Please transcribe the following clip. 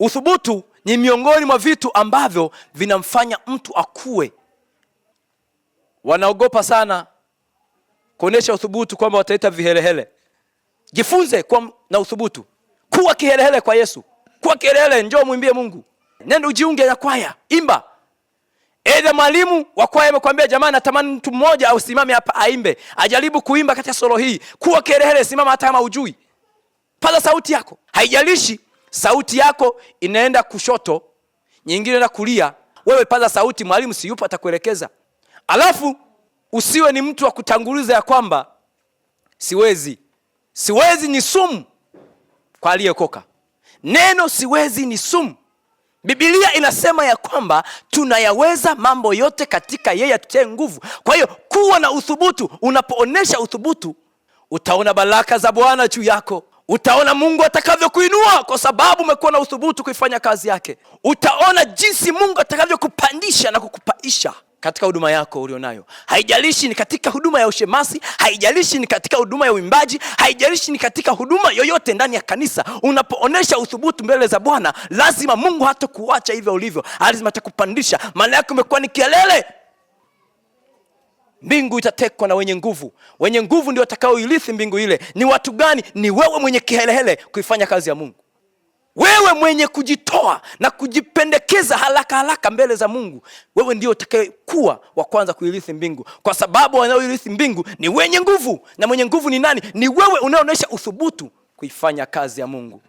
Uthubutu ni miongoni mwa vitu ambavyo vinamfanya mtu akue. Wanaogopa sana kuonesha uthubutu kwamba wataita vihelehele. Jifunze kwa na uthubutu. Kuwa kihelehele kwa Yesu. Kuwa kihelehele, njoo muimbie Mungu. Nenda ujiunge na kwaya, imba. Eda mwalimu wa kwaya amekwambia jamani natamani mtu mmoja au simame hapa aimbe. Ajaribu kuimba katika solo hii. Kuwa kihelehele, simama hata kama hujui. Paza sauti yako. Haijalishi sauti yako inaenda kushoto, nyingine inaenda kulia. Wewe paza sauti, mwalimu si yupo atakuelekeza. Alafu usiwe ni mtu wa kutanguliza ya kwamba siwezi. Siwezi ni sumu kwa aliyekoka. Neno siwezi ni sumu. Biblia inasema ya kwamba tunayaweza mambo yote katika yeye atutie nguvu. Kwa hiyo kuwa na uthubutu. Unapoonesha uthubutu, utaona baraka za Bwana juu yako. Utaona Mungu atakavyokuinua kwa sababu umekuwa na uthubutu kuifanya kazi yake. Utaona jinsi Mungu atakavyokupandisha na kukupaisha katika huduma yako ulionayo. Haijalishi ni katika huduma ya ushemasi, haijalishi ni katika huduma ya uimbaji, haijalishi ni katika huduma yoyote ndani ya kanisa. Unapoonesha uthubutu mbele za Bwana, lazima Mungu hatakuacha hivyo ulivyo. Lazima atakupandisha. Maana yake umekuwa ni kelele. Mbingu itatekwa na wenye nguvu. Wenye nguvu ndio watakaoirithi mbingu ile. Ni watu gani? Ni wewe mwenye kihelehele kuifanya kazi ya Mungu. Wewe mwenye kujitoa na kujipendekeza haraka mbele za Mungu. Wewe ndio utakayekuwa wa kwanza kuirithi mbingu. Kwa sababu wanaoirithi mbingu ni wenye nguvu. Na mwenye nguvu ni nani? Ni wewe unaoonyesha uthubutu kuifanya kazi ya Mungu.